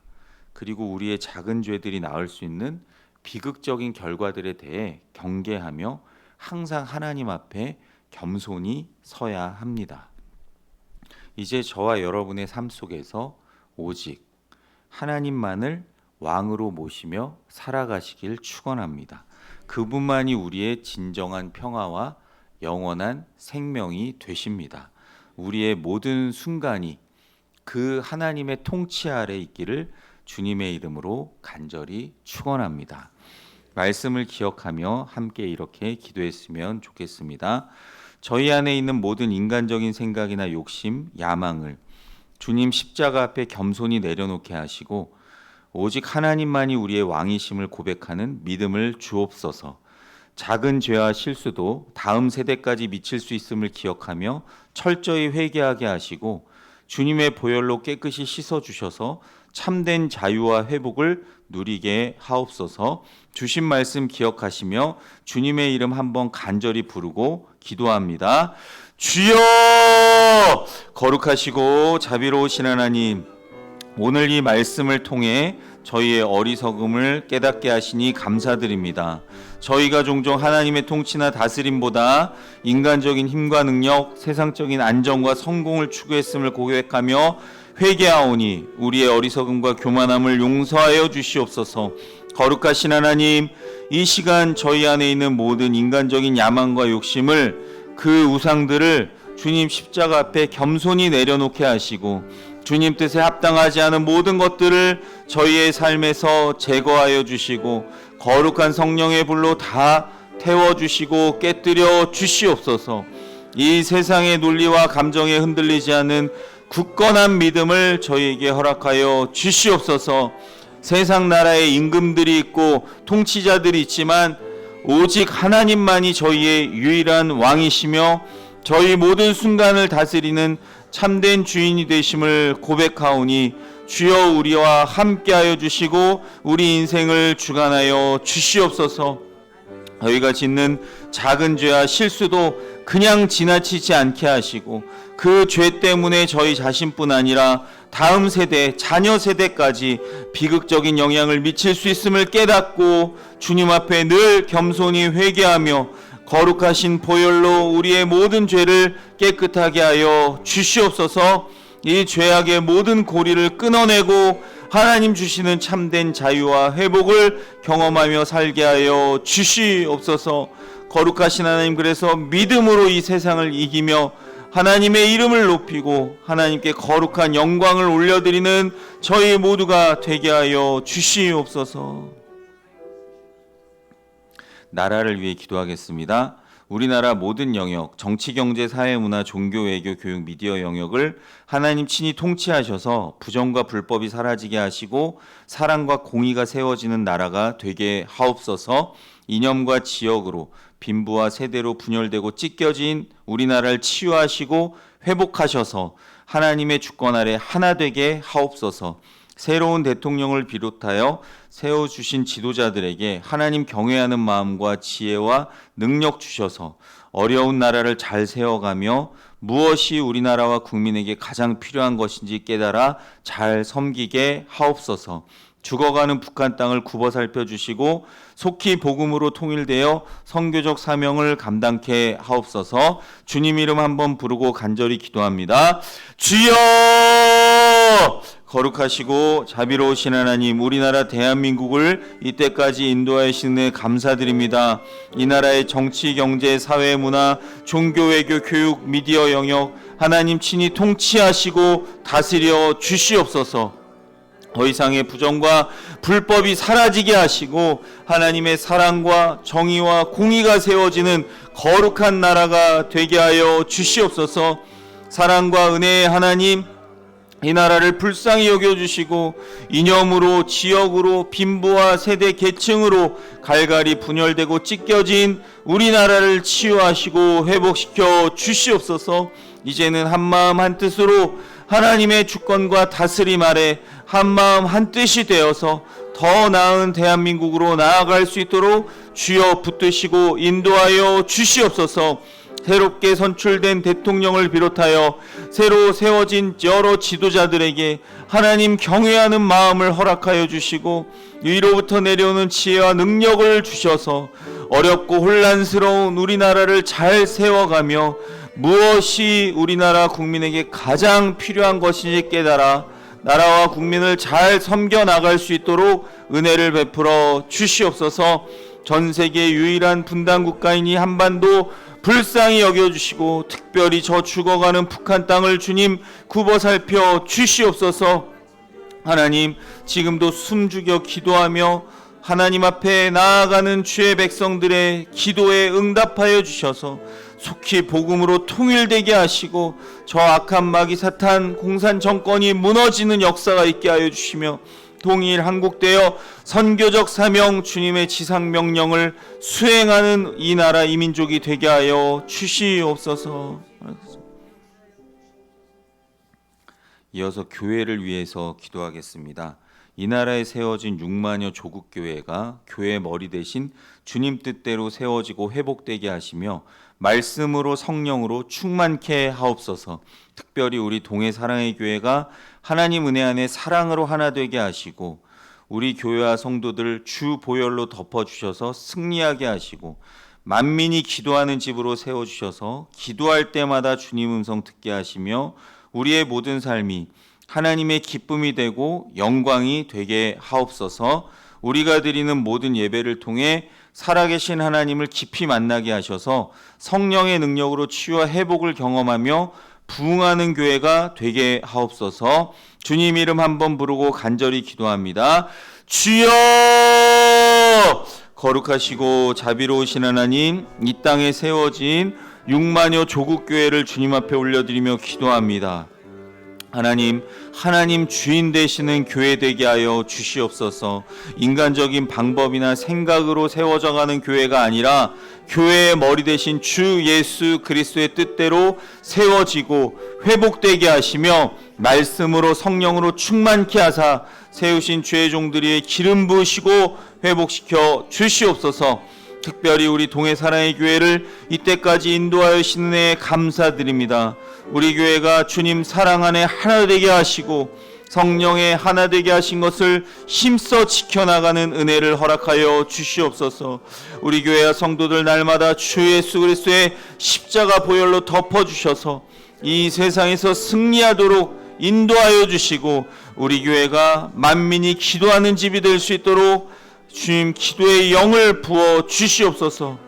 그리고 우리의 작은 죄들이 낳을 수 있는 비극적인 결과들에 대해 경계하며 항상 하나님 앞에 겸손히 서야 합니다. 이제 저와 여러분의 삶 속에서 오직 하나님만을 왕으로 모시며 살아가시길 축원합니다. 그분만이 우리의 진정한 평화와 영원한 생명이 되십니다. 우리의 모든 순간이 그 하나님의 통치 아래 있기를 주님의 이름으로 간절히 축원합니다. 말씀을 기억하며 함께 이렇게 기도했으면 좋겠습니다. 저희 안에 있는 모든 인간적인 생각이나 욕심, 야망을 주님 십자가 앞에 겸손히 내려놓게 하시고 오직 하나님만이 우리의 왕이심을 고백하는 믿음을 주옵소서. 작은 죄와 실수도 다음 세대까지 미칠 수 있음을 기억하며 철저히 회개하게 하시고 주님의 보혈로 깨끗이 씻어주셔서 참된 자유와 회복을 누리게 하옵소서. 주신 말씀 기억하시며 주님의 이름 한번 간절히 부르고 기도합니다. 주여! 거룩하시고 자비로우신 하나님, 오늘 이 말씀을 통해 저희의 어리석음을 깨닫게 하시니 감사드립니다. 저희가 종종 하나님의 통치나 다스림보다 인간적인 힘과 능력, 세상적인 안정과 성공을 추구했음을 고백하며 회개하오니 우리의 어리석음과 교만함을 용서하여 주시옵소서. 거룩하신 하나님, 이 시간 저희 안에 있는 모든 인간적인 야망과 욕심을, 그 우상들을 주님 십자가 앞에 겸손히 내려놓게 하시고 주님 뜻에 합당하지 않은 모든 것들을 저희의 삶에서 제거하여 주시고 거룩한 성령의 불로 다 태워주시고 깨뜨려 주시옵소서. 이 세상의 논리와 감정에 흔들리지 않은 굳건한 믿음을 저희에게 허락하여 주시옵소서. 세상 나라에 임금들이 있고 통치자들이 있지만 오직 하나님만이 저희의 유일한 왕이시며 저희 모든 순간을 다스리는 참된 주인이 되심을 고백하오니 주여 우리와 함께하여 주시고 우리 인생을 주관하여 주시옵소서. 저희가 짓는 작은 죄와 실수도 그냥 지나치지 않게 하시고 그 죄 때문에 저희 자신뿐 아니라 다음 세대, 자녀 세대까지 비극적인 영향을 미칠 수 있음을 깨닫고 주님 앞에 늘 겸손히 회개하며 거룩하신 보혈로 우리의 모든 죄를 깨끗하게 하여 주시옵소서. 이 죄악의 모든 고리를 끊어내고 하나님 주시는 참된 자유와 회복을 경험하며 살게 하여 주시옵소서. 거룩하신 하나님, 그래서 믿음으로 이 세상을 이기며 하나님의 이름을 높이고 하나님께 거룩한 영광을 올려드리는 저희 모두가 되게 하여 주시옵소서. 나라를 위해 기도하겠습니다. 우리나라 모든 영역, 정치, 경제, 사회, 문화, 종교, 외교, 교육, 미디어 영역을 하나님 친히 통치하셔서 부정과 불법이 사라지게 하시고 사랑과 공의가 세워지는 나라가 되게 하옵소서. 이념과 지역으로, 빈부와 세대로 분열되고 찢겨진 우리나라를 치유하시고 회복하셔서 하나님의 주권 아래 하나 되게 하옵소서. 새로운 대통령을 비롯하여 세워주신 지도자들에게 하나님 경외하는 마음과 지혜와 능력 주셔서 어려운 나라를 잘 세워가며 무엇이 우리나라와 국민에게 가장 필요한 것인지 깨달아 잘 섬기게 하옵소서. 죽어가는 북한 땅을 굽어 살펴주시고 속히 복음으로 통일되어 선교적 사명을 감당케 하옵소서. 주님 이름 한번 부르고 간절히 기도합니다. 주여! 거룩하시고 자비로우신 하나님, 우리나라 대한민국을 이때까지 인도하시는 데 감사드립니다. 이 나라의 정치, 경제, 사회, 문화, 종교, 외교, 교육, 미디어 영역 하나님 친히 통치하시고 다스려 주시옵소서. 더 이상의 부정과 불법이 사라지게 하시고 하나님의 사랑과 정의와 공의가 세워지는 거룩한 나라가 되게 하여 주시옵소서. 사랑과 은혜의 하나님, 이 나라를 불쌍히 여겨주시고 이념으로, 지역으로, 빈부와 세대 계층으로 갈갈이 분열되고 찢겨진 우리나라를 치유하시고 회복시켜 주시옵소서. 이제는 한마음 한뜻으로 하나님의 주권과 다스림 아래 한마음 한뜻이 되어서 더 나은 대한민국으로 나아갈 수 있도록 주여 붙드시고 인도하여 주시옵소서. 새롭게 선출된 대통령을 비롯하여 새로 세워진 여러 지도자들에게 하나님 경외하는 마음을 허락하여 주시고 위로부터 내려오는 지혜와 능력을 주셔서 어렵고 혼란스러운 우리나라를 잘 세워가며 무엇이 우리나라 국민에게 가장 필요한 것인지 깨달아 나라와 국민을 잘 섬겨 나갈 수 있도록 은혜를 베풀어 주시옵소서. 전 세계 유일한 분단 국가인 이 한반도 불쌍히 여겨주시고 특별히 저 죽어가는 북한 땅을 주님 굽어 살펴 주시옵소서. 하나님, 지금도 숨죽여 기도하며 하나님 앞에 나아가는 주의 백성들의 기도에 응답하여 주셔서 속히 복음으로 통일되게 하시고 저 악한 마귀 사탄 공산 정권이 무너지는 역사가 있게 하여 주시며 통일 한국되어 선교적 사명 주님의 지상 명령을 수행하는 이 나라 이 민족이 되게 하여 주시옵소서. 이어서 교회를 위해서 기도하겠습니다. 이 나라에 세워진 6만여 조국교회가 교회의 머리 대신 주님 뜻대로 세워지고 회복되게 하시며 말씀으로 성령으로 충만케 하옵소서. 특별히 우리 동해 사랑의 교회가 하나님 은혜 안에 사랑으로 하나 되게 하시고 우리 교회와 성도들 주 보혈로 덮어주셔서 승리하게 하시고 만민이 기도하는 집으로 세워주셔서 기도할 때마다 주님 음성 듣게 하시며 우리의 모든 삶이 하나님의 기쁨이 되고 영광이 되게 하옵소서. 우리가 드리는 모든 예배를 통해 살아계신 하나님을 깊이 만나게 하셔서 성령의 능력으로 치유와 회복을 경험하며 부흥하는 교회가 되게 하옵소서. 주님 이름 한번 부르고 간절히 기도합니다. 주여! 거룩하시고 자비로우신 하나님, 이 땅에 세워진 6만여 조국교회를 주님 앞에 올려드리며 기도합니다. 하나님 주인 되시는 교회 되게 하여 주시옵소서. 인간적인 방법이나 생각으로 세워져 가는 교회가 아니라 교회의 머리 되신 주 예수 그리스도의 뜻대로 세워지고 회복되게 하시며 말씀으로 성령으로 충만케 하사 세우신 주의 종들이 기름 부으시고 회복시켜 주시옵소서. 특별히 우리 동해 사랑의 교회를 이때까지 인도하여 주신 은혜에 감사드립니다. 우리 교회가 주님 사랑 안에 하나 되게 하시고 성령의 하나 되게 하신 것을 힘써 지켜나가는 은혜를 허락하여 주시옵소서. 우리 교회와 성도들 날마다 주 예수 그리스도의 십자가 보혈로 덮어주셔서 이 세상에서 승리하도록 인도하여 주시고 우리 교회가 만민이 기도하는 집이 될 수 있도록 주님 기도의 영을 부어 주시옵소서.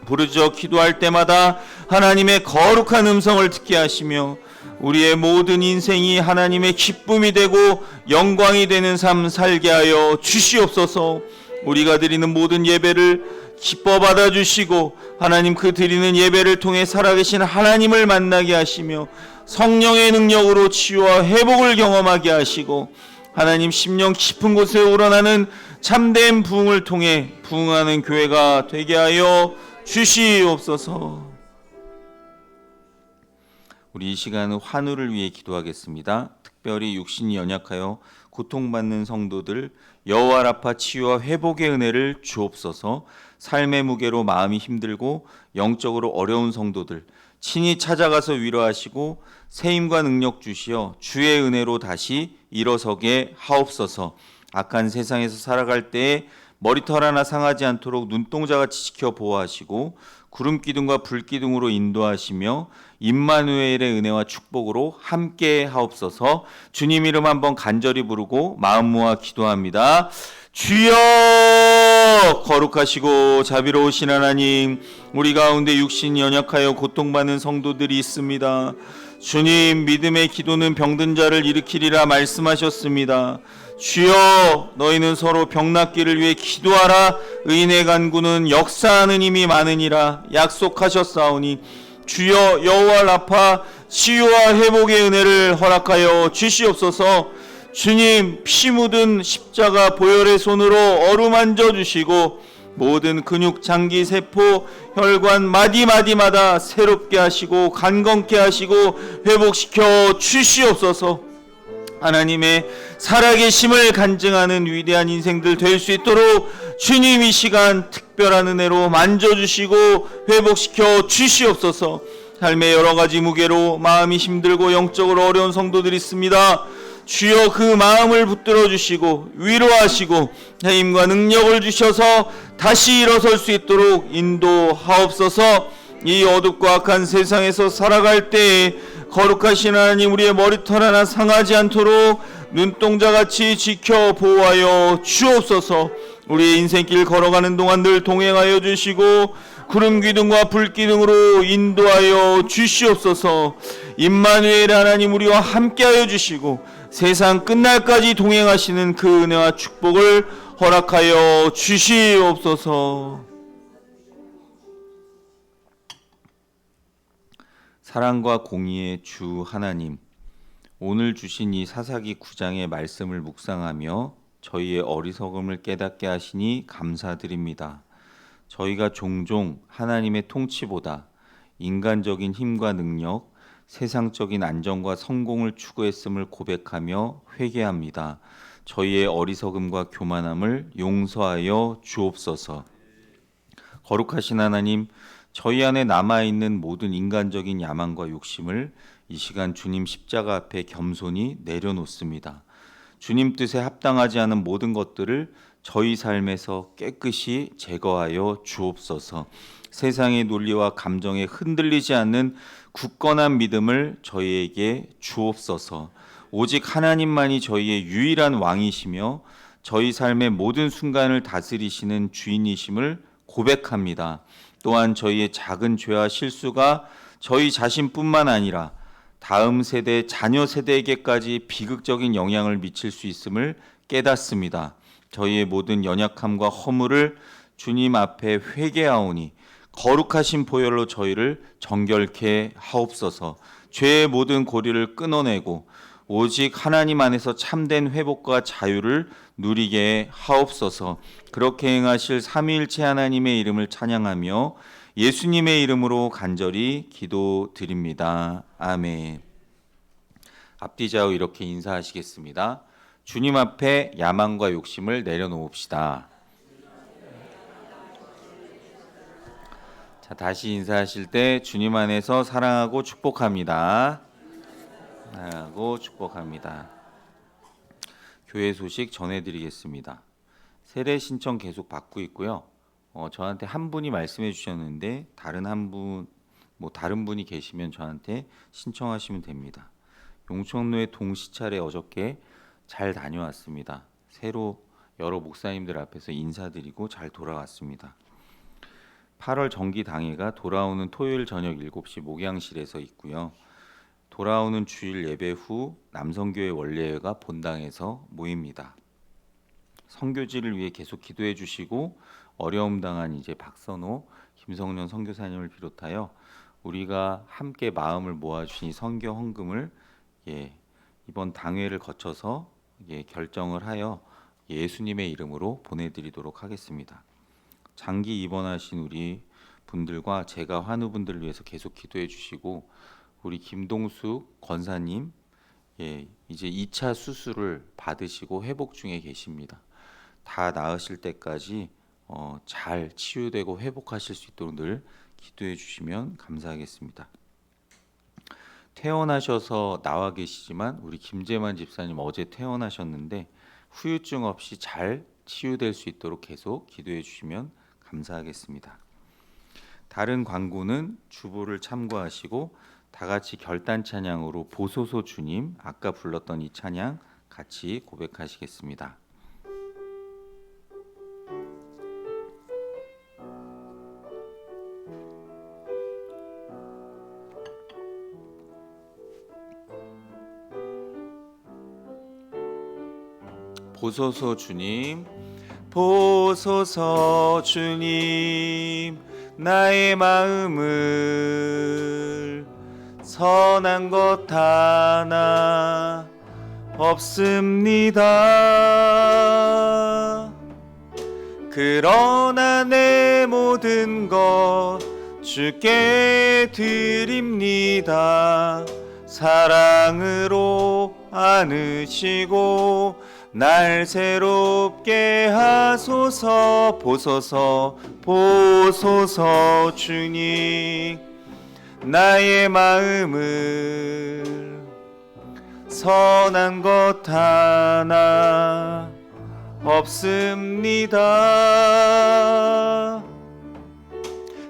부르짖어 기도할 때마다 하나님의 거룩한 음성을 듣게 하시며 우리의 모든 인생이 하나님의 기쁨이 되고 영광이 되는 삶 살게 하여 주시옵소서. 우리가 드리는 모든 예배를 기뻐 받아주시고 하나님 그 드리는 예배를 통해 살아계신 하나님을 만나게 하시며 성령의 능력으로 치유와 회복을 경험하게 하시고 하나님 심령 깊은 곳에 우러나는 참된 부흥을 통해 부흥하는 교회가 되게 하여 주시옵소서. 우리 이 시간은 환우를 위해 기도하겠습니다. 특별히 육신이 연약하여 고통받는 성도들 여호와 라파 치유와 회복의 은혜를 주옵소서. 삶의 무게로 마음이 힘들고 영적으로 어려운 성도들 친히 찾아가서 위로하시고 세임과 능력 주시어 주의 은혜로 다시 일어서게 하옵소서. 악한 세상에서 살아갈 때에 머리털 하나 상하지 않도록 눈동자같이 지켜 보호하시고 구름기둥과 불기둥으로 인도하시며 임마누엘의 은혜와 축복으로 함께 하옵소서. 주님 이름 한번 간절히 부르고 마음 모아 기도합니다. 주여, 거룩하시고 자비로우신 하나님, 우리 가운데 육신이 연약하여 고통받는 성도들이 있습니다. 주님, 믿음의 기도는 병든 자를 일으키리라 말씀하셨습니다. 주여, 너희는 서로 병 낫기를 위해 기도하라. 의인의 간구는 역사하는 힘이 많으니라 약속하셨사오니 주여, 여호와 라파 치유와 회복의 은혜를 허락하여 주시옵소서. 주님, 피 묻은 십자가 보혈의 손으로 어루만져 주시고 모든 근육, 장기, 세포, 혈관 마디마디마다 새롭게 하시고 강건케 하시고 회복시켜 주시옵소서. 하나님의 살아계심을 간증하는 위대한 인생들 될 수 있도록 주님 이 시간 특별한 은혜로 만져주시고 회복시켜 주시옵소서. 삶의 여러 가지 무게로 마음이 힘들고 영적으로 어려운 성도들이 있습니다. 주여, 그 마음을 붙들어 주시고 위로하시고 힘과 능력을 주셔서 다시 일어설 수 있도록 인도하옵소서. 이 어둡고 악한 세상에서 살아갈 때에 거룩하신 하나님, 우리의 머리털 하나 상하지 않도록 눈동자같이 지켜 보호하여 주옵소서. 우리의 인생길 걸어가는 동안 늘 동행하여 주시고 구름기둥과 불기둥으로 인도하여 주시옵소서. 임마누엘 하나님, 우리와 함께하여 주시고 세상 끝날까지 동행하시는 그 은혜와 축복을 허락하여 주시옵소서. 사랑과 공의의 주 하나님, 오늘 주신 이 사사기 9장의 말씀을 묵상하며 저희의 어리석음을 깨닫게 하시니 감사드립니다. 저희가 종종 하나님의 통치보다 인간적인 힘과 능력, 세상적인 안정과 성공을 추구했음을 고백하며 회개합니다. 저희의 어리석음과 교만함을 용서하여 주옵소서. 거룩하신 하나님, 저희 안에 남아있는 모든 인간적인 야망과 욕심을 이 시간 주님 십자가 앞에 겸손히 내려놓습니다. 주님 뜻에 합당하지 않은 모든 것들을 저희 삶에서 깨끗이 제거하여 주옵소서. 세상의 논리와 감정에 흔들리지 않는 굳건한 믿음을 저희에게 주옵소서. 오직 하나님만이 저희의 유일한 왕이시며 저희 삶의 모든 순간을 다스리시는 주인이심을 고백합니다. 또한 저희의 작은 죄와 실수가 저희 자신뿐만 아니라 다음 세대, 자녀 세대에게까지 비극적인 영향을 미칠 수 있음을 깨닫습니다. 저희의 모든 연약함과 허물을 주님 앞에 회개하오니 거룩하신 보혈로 저희를 정결케 하옵소서. 죄의 모든 고리를 끊어내고 오직 하나님 안에서 참된 회복과 자유를 누리게 하옵소서. 그렇게 행하실 삼위일체 하나님의 이름을 찬양하며 예수님의 이름으로 간절히 기도드립니다. 아멘. 앞뒤 좌우 이렇게 인사하시겠습니다. 주님 앞에 야망과 욕심을 내려놓읍시다. 다시 인사하실 때 주님 안에서 사랑하고 축복합니다. 사랑하고 축복합니다. 교회 소식 전해드리겠습니다. 세례 신청 계속 받고 있고요. 저한테 한 분이 말씀해 주셨는데 다른 분이 계시면 저한테 신청하시면 됩니다. 용천로의 동시찰에 어저께 잘 다녀왔습니다. 새로 여러 목사님들 앞에서 인사드리고 잘 돌아왔습니다. 8월 정기 당회가 돌아오는 토요일 저녁 7시 목양실에서 있고요. 돌아오는 주일 예배 후 남성교회 원례회가 본당에서 모입니다. 선교지를 위해 계속 기도해 주시고 어려움 당한 이제 박선호, 김성년 선교사님을 비롯하여 우리가 함께 마음을 모아주신 선교 헌금을 이번 당회를 거쳐서 결정을 하여 예수님의 이름으로 보내드리도록 하겠습니다. 장기 입원하신 우리 분들과 제가 환우분들을 위해서 계속 기도해 주시고 우리 김동숙 권사님 이제 2차 수술을 받으시고 회복 중에 계십니다. 다 나으실 때까지 잘 치유되고 회복하실 수 있도록 늘 기도해 주시면 감사하겠습니다. 퇴원하셔서 나와 계시지만 우리 김재만 집사님 어제 퇴원하셨는데 후유증 없이 잘 치유될 수 있도록 계속 기도해 주시면 감사하겠습니다. 다른 광고는 주보를 참고하시고 다 같이 결단 찬양으로 보소서 주님, 아까 불렀던 이 찬양 같이 고백하시겠습니다. 보소서 주님, 보소서 주님, 나의 마음을 선한 것 하나 없습니다. 그러나 내 모든 것 주께 드립니다. 사랑으로 안으시고 날 새롭게 하소서. 보소서 보소서 주님, 나의 마음을 선한 것 하나 없습니다.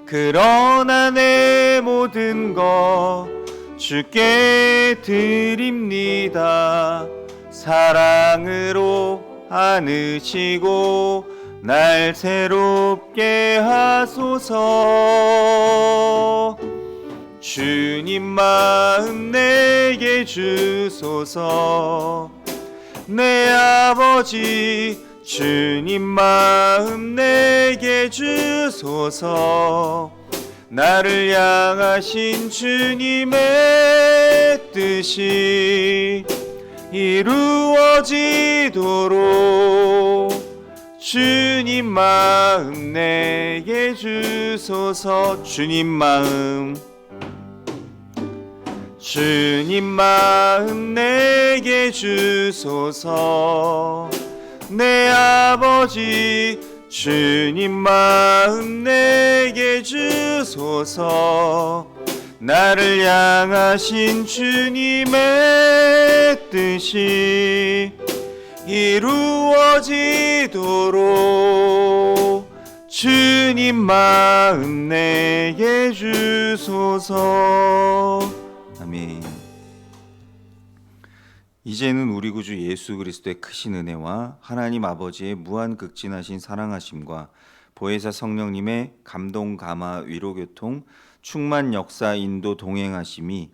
그러나 내 모든 것 주께 드립니다. 사랑으로 안으시고 날 새롭게 하소서. 주님 마음 내게 주소서. 내 아버지 주님 마음 내게 주소서. 나를 향하신 주님의 뜻이 이루어지도록 주님 마음 내게 주소서. 주님 마음 내게 주소서. 내 아버지 주님 마음 내게 주소서. 나를 향하신 주님의 뜻이 이루어지도록 주님 마음 내게 주소서. 아멘. 이제는 우리 구주 예수 그리스도의 크신 은혜와 하나님 아버지의 무한 극진하신 사랑하심과 보혜사 성령님의 감동 감화 위로 교통 충만 역사 인도 동행하심이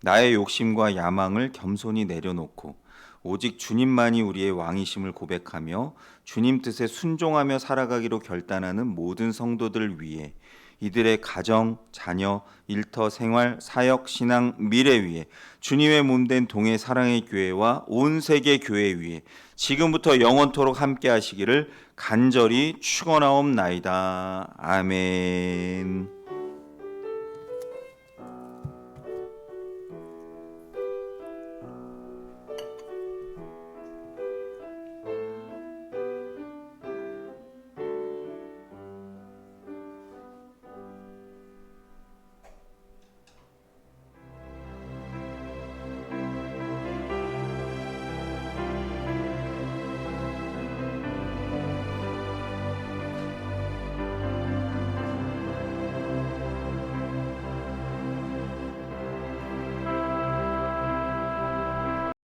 나의 욕심과 야망을 겸손히 내려놓고 오직 주님만이 우리의 왕이심을 고백하며 주님 뜻에 순종하며 살아가기로 결단하는 모든 성도들 위해 이들의 가정, 자녀, 일터, 생활, 사역, 신앙, 미래 위에 주님의 몸된 동해 사랑의 교회와 온 세계 교회 위에 지금부터 영원토록 함께 하시기를 간절히 축원하옵나이다. 아멘.